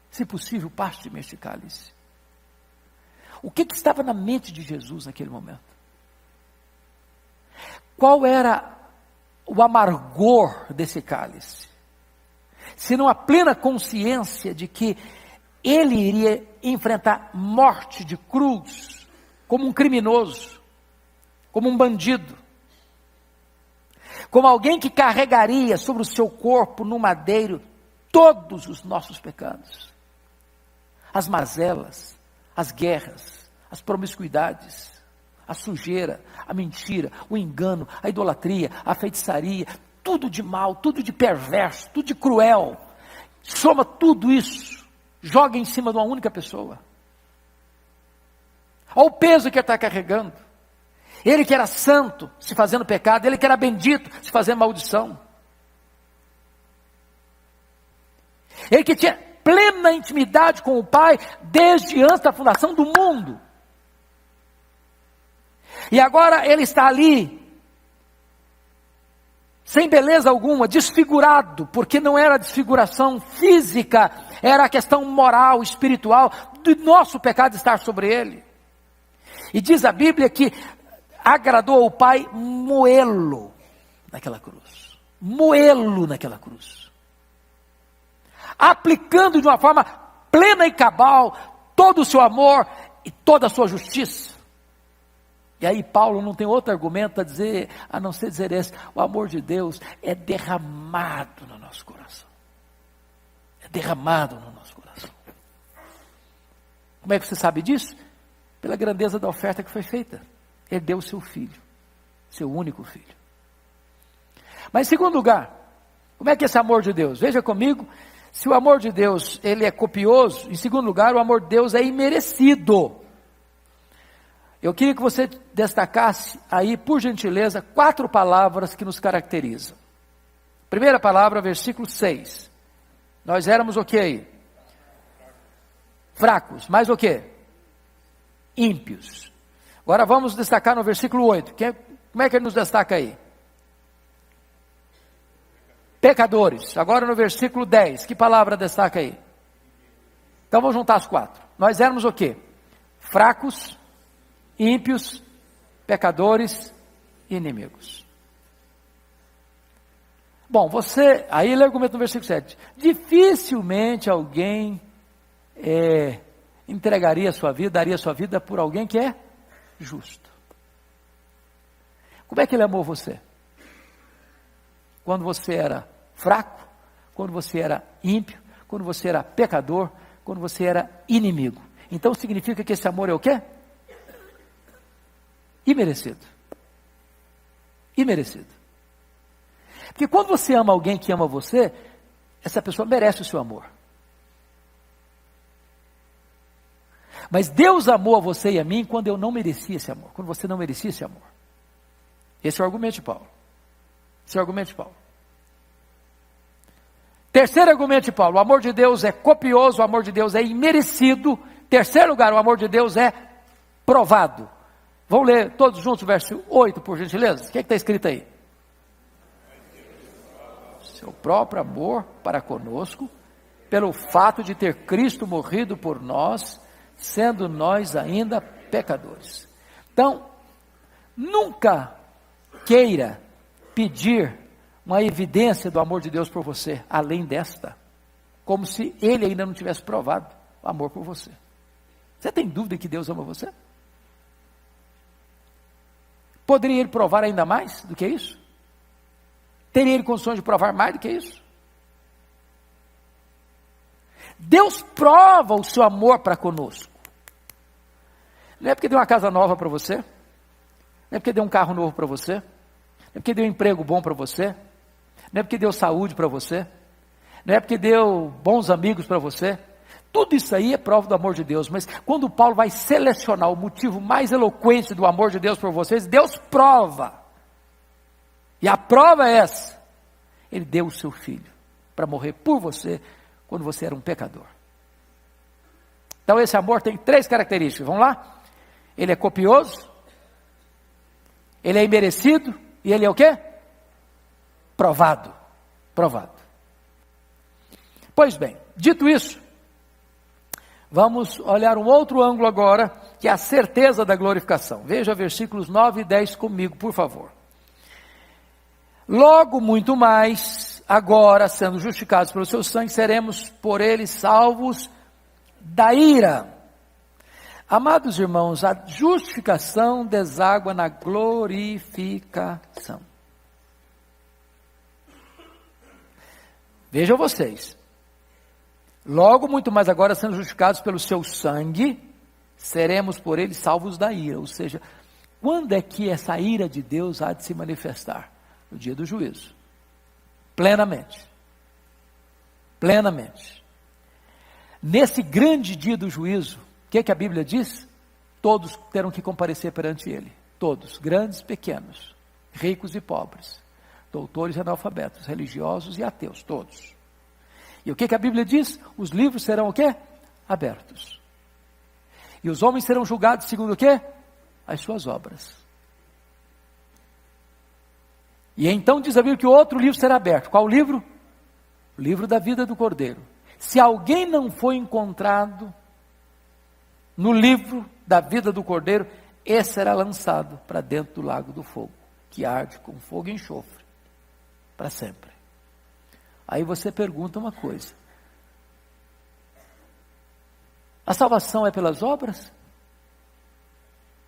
Se possível, passe de mim este cálice. O que estava na mente de Jesus naquele momento? Qual era o amargor desse cálice? Se não a plena consciência de que ele iria enfrentar morte de cruz, como um criminoso, como um bandido, como alguém que carregaria sobre o seu corpo no madeiro todos os nossos pecados, as mazelas, as guerras, as promiscuidades, a sujeira, a mentira, o engano, a idolatria, a feitiçaria, tudo de mal, tudo de perverso, tudo de cruel. Soma tudo isso, joga em cima de uma única pessoa. Olha o peso que ele está carregando. Ele que era santo, se fazendo pecado, ele que era bendito, se fazendo maldição. Ele que tinha plena intimidade com o Pai, desde antes da fundação do mundo. E agora ele está ali, sem beleza alguma, desfigurado, porque não era desfiguração física, era a questão moral, espiritual, do nosso pecado estar sobre ele. E diz a Bíblia que agradou ao Pai moê-lo naquela cruz. Moê-lo naquela cruz. Aplicando de uma forma plena e cabal todo o seu amor e toda a sua justiça. E aí Paulo não tem outro argumento a dizer, a não ser dizer esse: o amor de Deus é derramado no nosso coração. É derramado no nosso coração. Como é que você sabe disso? Pela grandeza da oferta que foi feita. Ele deu o seu filho, seu único filho. Mas em segundo lugar, como é que é esse amor de Deus? Veja comigo, se o amor de Deus ele é copioso, em segundo lugar, o amor de Deus é imerecido. Eu queria que você destacasse aí, por gentileza, 4 palavras que nos caracterizam. Primeira palavra, versículo 6. Nós éramos o quê? Fracos. Mais o quê? Ímpios. Agora vamos destacar no versículo 8. Como é que ele nos destaca aí? pecadores. Agora no versículo 10, que palavra destaca aí? Então vamos juntar as 4. Nós éramos o quê? Fracos, ímpios, pecadores e inimigos. Bom, aí ele argumenta no versículo 7, dificilmente alguém entregaria a sua vida, daria a sua vida por alguém que é justo. Como é que ele amou você? Quando você era fraco, quando você era ímpio, quando você era pecador, quando você era inimigo. Então significa que esse amor é o quê? Imerecido. Imerecido. Porque quando você ama alguém que ama você, essa pessoa merece o seu amor. Mas Deus amou a você e a mim quando eu não merecia esse amor, quando você não merecia esse amor. Esse é o argumento de Paulo. Esse é o argumento de Paulo. Terceiro argumento de Paulo, o amor de Deus é copioso, o amor de Deus é imerecido. Terceiro lugar, o amor de Deus é provado. Vamos ler todos juntos o verso 8, por gentileza? O que está escrito aí? Seu próprio amor para conosco, pelo fato de ter Cristo morrido por nós, sendo nós ainda pecadores. Então, nunca queira pedir uma evidência do amor de Deus por você, além desta, como se Ele ainda não tivesse provado o amor por você. Você tem dúvida que Deus ama você? Poderia Ele provar ainda mais do que isso? Teria Ele condições de provar mais do que isso? Deus prova o seu amor para conosco. Não é porque deu uma casa nova para você, não é porque deu um carro novo para você, não é porque deu um emprego bom para você, não é porque deu saúde para você, não é porque deu bons amigos para você. Tudo isso aí é prova do amor de Deus. Mas quando Paulo vai selecionar o motivo mais eloquente do amor de Deus por vocês, Deus prova. E a prova é essa: Ele deu o seu filho para morrer por você quando você era um pecador. Então esse amor tem 3 características. Vamos lá? Ele é copioso, ele é imerecido e ele é o quê? Provado. Provado. Pois bem, dito isso, vamos olhar um outro ângulo agora, que é a certeza da glorificação. Veja versículos 9 e 10 comigo, por favor. Logo muito mais, agora, sendo justificados pelo seu sangue, seremos por ele salvos da ira. Amados irmãos, a justificação deságua na glorificação. Vejam vocês. Logo muito mais agora, sendo justificados pelo seu sangue, seremos por ele salvos da ira. Ou seja, quando é que essa ira de Deus há de se manifestar? No dia do juízo. Plenamente. Plenamente. Nesse grande dia do juízo, o que a Bíblia diz? Todos terão que comparecer perante ele. Todos, grandes e pequenos, ricos e pobres, doutores e analfabetos, religiosos e ateus, todos. E o que a Bíblia diz? Os livros serão o quê? Abertos. E os homens serão julgados segundo o quê? As suas obras. E então diz a Bíblia que o outro livro será aberto. Qual livro? O livro da vida do Cordeiro. Se alguém não foi encontrado no livro da vida do Cordeiro, esse será lançado para dentro do lago do fogo, que arde com fogo e enxofre, para sempre. Aí você pergunta uma coisa: a salvação é pelas obras?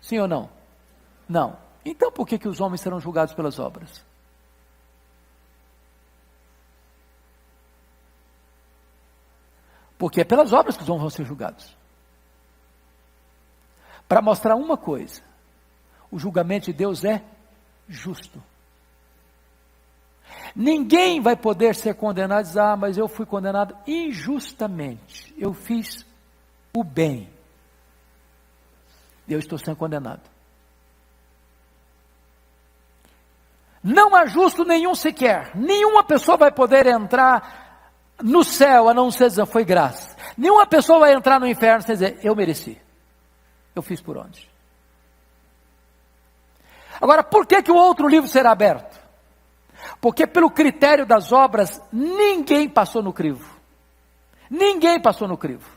Sim ou não? Não. Então por que os homens serão julgados pelas obras? Porque é pelas obras que os homens vão ser julgados. Para mostrar uma coisa: o julgamento de Deus é justo. Ninguém vai poder ser condenado e dizer: mas eu fui condenado injustamente, eu fiz o bem, eu estou sendo condenado. Não há justo nenhum sequer. Nenhuma pessoa vai poder entrar no céu a não ser dizer: foi graça. Nenhuma pessoa vai entrar no inferno sem dizer: eu mereci, eu fiz por onde. Agora, por que o outro livro será aberto? Porque pelo critério das obras, ninguém passou no crivo. Ninguém passou no crivo.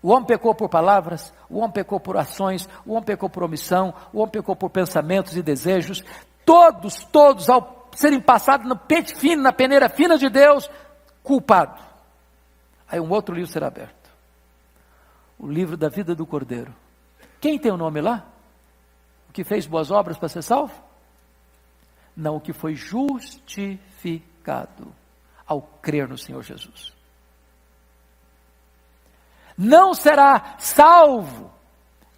O homem pecou por palavras, o homem pecou por ações, o homem pecou por omissão, o homem pecou por pensamentos e desejos. Todos, ao serem passados no pente fino, na peneira fina de Deus, culpado. Aí um outro livro será aberto. O livro da vida do Cordeiro. Quem tem o nome lá? O que fez boas obras para ser salvo? Não, o que foi justificado ao crer no Senhor Jesus. Não será salvo,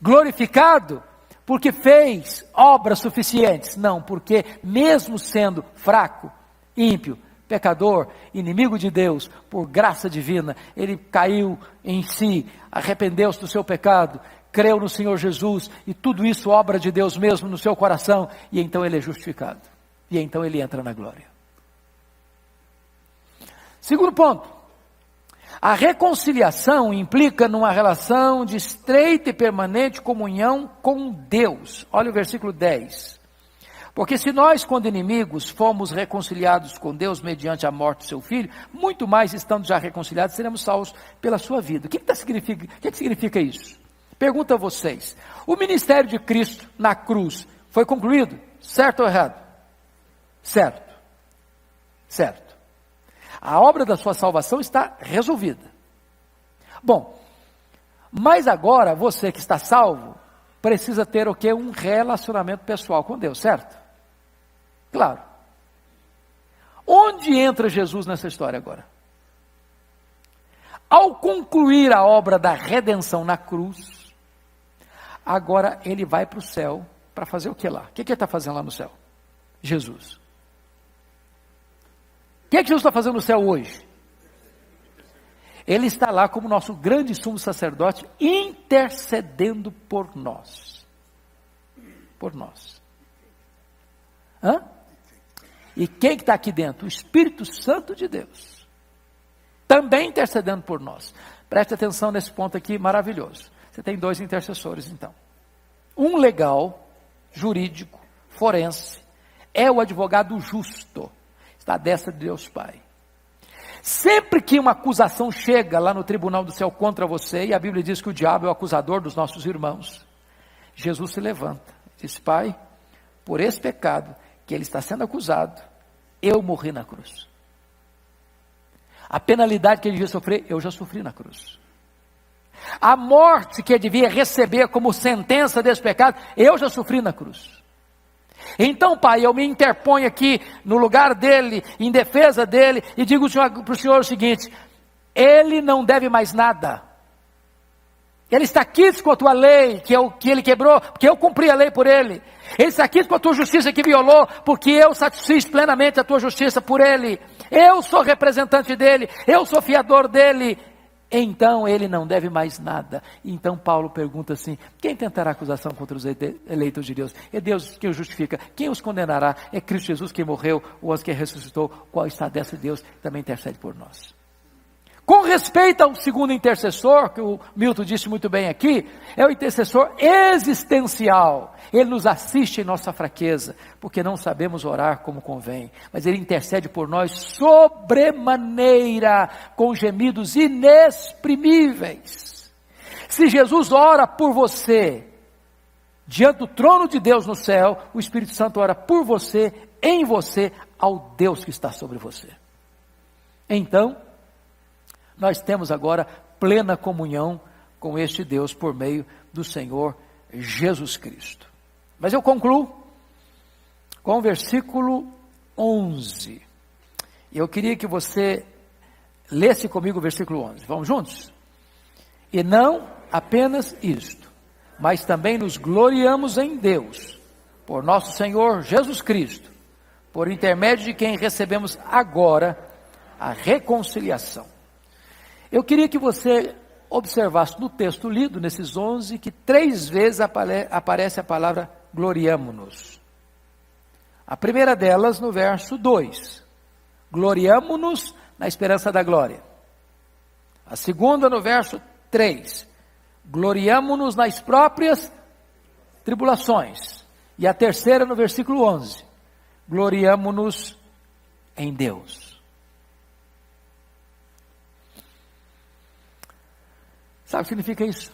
glorificado, porque fez obras suficientes. Não, porque mesmo sendo fraco, ímpio, pecador, inimigo de Deus, por graça divina, ele caiu em si, arrependeu-se do seu pecado, creu no Senhor Jesus, e tudo isso obra de Deus mesmo no seu coração, e então ele é justificado. E então ele entra na glória. Segundo ponto. A reconciliação implica numa relação de estreita e permanente comunhão com Deus. Olha o versículo 10. Porque se nós, quando inimigos, fomos reconciliados com Deus mediante a morte do seu Filho, muito mais estando já reconciliados, seremos salvos pela sua vida. O que significa isso? Pergunto a vocês. O ministério de Cristo na cruz foi concluído? Certo ou errado? Certo. Certo. A obra da sua salvação está resolvida. Bom, mas agora você que está salvo, precisa ter o quê? Um relacionamento pessoal com Deus, certo? Claro. Onde entra Jesus nessa história agora? Ao concluir a obra da redenção na cruz, agora ele vai para o céu para fazer o que lá? O que ele está fazendo lá no céu? Jesus. O que Jesus está fazendo no céu hoje? Ele está lá como nosso grande sumo sacerdote, intercedendo por nós. Por nós. Hã? E quem que está aqui dentro? O Espírito Santo de Deus. Também intercedendo por nós. Preste atenção nesse ponto aqui maravilhoso. Você tem dois intercessores então. Um legal, jurídico, forense, é o advogado justo. Está à destra de Deus Pai. Sempre que uma acusação chega lá no tribunal do céu contra você, e a Bíblia diz que o diabo é o acusador dos nossos irmãos, Jesus se levanta, diz: Pai, por esse pecado que ele está sendo acusado, eu morri na cruz. A penalidade que ele devia sofrer, eu já sofri na cruz. A morte que ele devia receber como sentença desse pecado, eu já sofri na cruz. Então, Pai, eu me interponho aqui no lugar dele, em defesa dele, e digo para o Senhor o seguinte: ele não deve mais nada. Ele está aqui com a tua lei, que ele quebrou, porque eu cumpri a lei por ele. Ele está aqui com a tua justiça que violou, porque eu satisfiz plenamente a tua justiça por ele. Eu sou representante dele, eu sou fiador dele. Então ele não deve mais nada. Então Paulo pergunta assim: quem tentará acusação contra os eleitos de Deus? É Deus quem os justifica. Quem os condenará? É Cristo Jesus quem morreu, o anjo que ressuscitou, qual está a destra de Deus, também intercede por nós. Com respeito ao segundo intercessor, que o Milton disse muito bem aqui, é o intercessor existencial. Ele nos assiste em nossa fraqueza, porque não sabemos orar como convém, mas ele intercede por nós sobremaneira, com gemidos inexprimíveis. Se Jesus ora por você, diante do trono de Deus no céu, o Espírito Santo ora por você, em você, ao Deus que está sobre você. Então, nós temos agora plena comunhão com este Deus por meio do Senhor Jesus Cristo. Mas eu concluo com o versículo 11. Eu queria que você lesse comigo o versículo 11. Vamos juntos? E não apenas isto, mas também nos gloriamos em Deus, por nosso Senhor Jesus Cristo, por intermédio de quem recebemos agora a reconciliação. Eu queria que você observasse no texto lido, nesses 11, que 3 vezes aparece a palavra gloriamo-nos. A primeira delas no verso 2, gloriamo-nos na esperança da glória. A segunda no verso 3, gloriamo-nos nas próprias tribulações. E a terceira no versículo 11, gloriamo-nos em Deus. Sabe o que significa isso?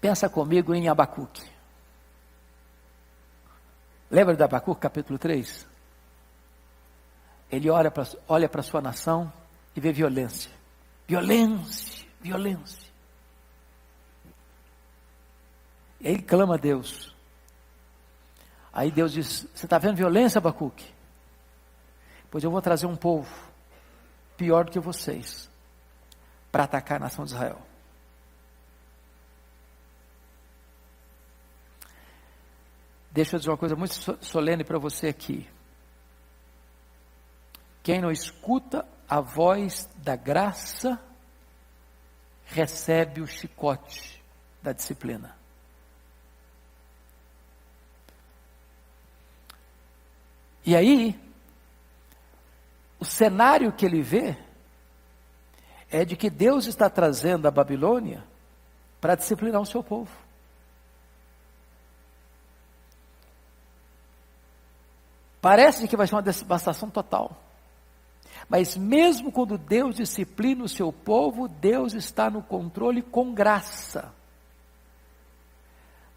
Pensa comigo em Abacuque. Lembra de Abacuque, capítulo 3? Ele olha para a sua nação e vê violência. Violência, violência. E aí ele clama a Deus. Aí Deus diz: você está vendo violência, Abacuque? Pois eu vou trazer um povo pior do que vocês para atacar a nação de Israel. Deixa eu dizer uma coisa muito solene para você aqui. Quem não escuta a voz da graça, recebe o chicote da disciplina. E aí, o cenário que ele vê é de que Deus está trazendo a Babilônia para disciplinar o seu povo. Parece que vai ser uma devastação total. Mas mesmo quando Deus disciplina o seu povo, Deus está no controle com graça.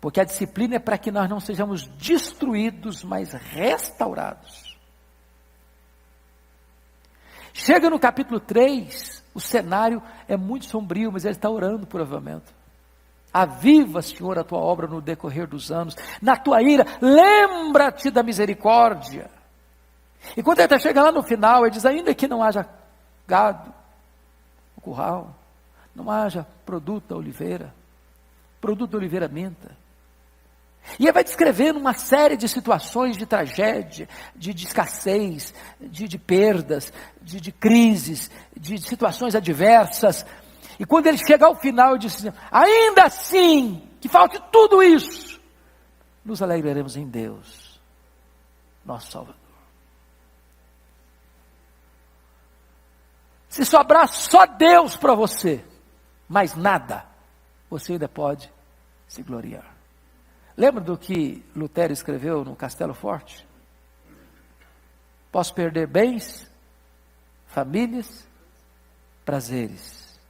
Porque a disciplina é para que nós não sejamos destruídos, mas restaurados. Chega no capítulo 3, o cenário é muito sombrio, mas ele está orando por avivamento. Aviva, Senhor, a tua obra no decorrer dos anos. Na tua ira, lembra-te da misericórdia. E quando ele está chegando lá no final, ele diz: ainda que não haja gado no curral, não haja produto da oliveira menta. E ele vai descrevendo uma série de situações de tragédia, de escassez, de perdas, de crises, de situações adversas. E quando ele chega ao final, ele diz assim: ainda assim, que falte tudo isso, nos alegraremos em Deus, nosso Salvador. Se sobrar só Deus para você, mais nada, você ainda pode se gloriar. Lembra do que Lutero escreveu no Castelo Forte? Posso perder bens, famílias, prazeres,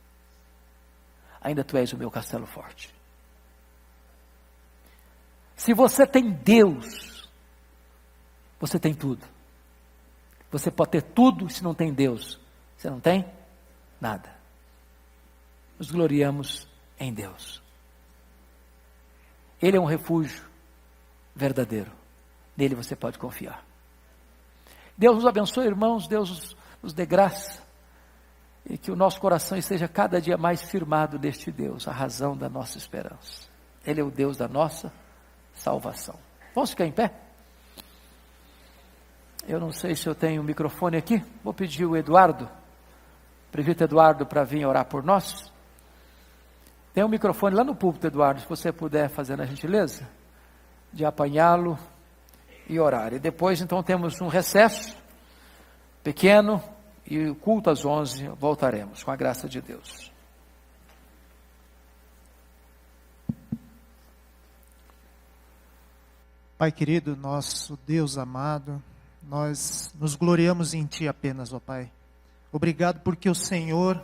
ainda tu és o meu castelo forte. Se você tem Deus, você tem tudo. Você pode ter tudo, se não tem Deus, você não tem nada. Nos gloriamos em Deus. Ele é um refúgio verdadeiro. Nele você pode confiar. Deus nos abençoe, irmãos. Deus nos dê graça. E que o nosso coração esteja cada dia mais firmado neste Deus, a razão da nossa esperança. Ele é o Deus da nossa salvação. Vamos ficar em pé? Eu não sei se eu tenho um microfone aqui. Vou pedir o Eduardo, prefeito Eduardo, para vir orar por nós. Tem um microfone lá no púlpito, Eduardo, se você puder fazer a gentileza de apanhá-lo e orar. E depois, então, temos um recesso pequeno e o culto às 11, voltaremos, com a graça de Deus. Pai querido, nosso Deus amado, nós nos gloriamos em Ti apenas, ó Pai. Obrigado porque o Senhor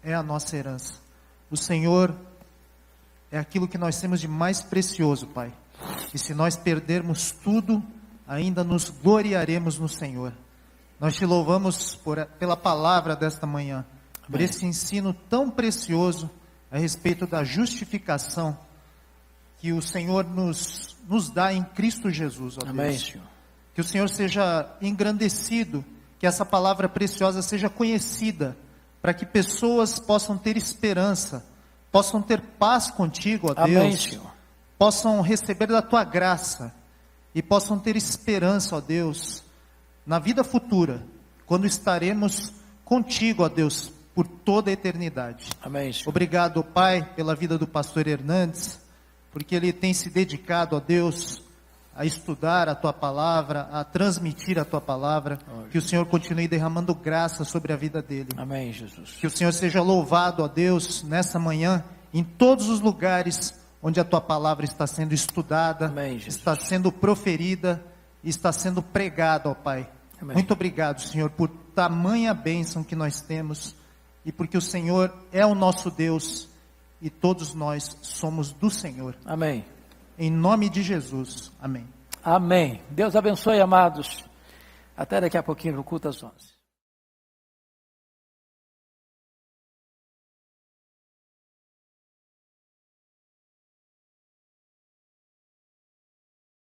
é a nossa herança. O Senhor é aquilo que nós temos de mais precioso, Pai. E se nós perdermos tudo, ainda nos gloriaremos no Senhor. Nós Te louvamos pela palavra desta manhã, amém, por esse ensino tão precioso a respeito da justificação que o Senhor nos dá em Cristo Jesus, ó amém, Deus. Senhor. Que o Senhor seja engrandecido, que essa palavra preciosa seja conhecida, para que pessoas possam ter esperança, possam ter paz contigo, ó Amém, Deus, Senhor. possam receber da Tua graça, e possam ter esperança, ó Deus, na vida futura, quando estaremos contigo, ó Deus, por toda a eternidade. Amém, Senhor. Obrigado, Pai, pela vida do pastor Hernandes, porque ele tem se dedicado, ó Deus, a estudar a Tua palavra, a transmitir a Tua palavra. Que o Senhor continue derramando graça sobre a vida dele. Amém, Jesus. Que o Senhor seja louvado, ó Deus, nessa manhã, em todos os lugares onde a Tua palavra está sendo estudada, Amém, Jesus. está sendo proferida, e está sendo pregado, ó Pai. Amém. Muito obrigado, Senhor, por tamanha bênção que nós temos e porque o Senhor é o nosso Deus e todos nós somos do Senhor. Amém. Em nome de Jesus. Amém. Amém. Deus abençoe, amados. Até daqui a pouquinho no culto às 11.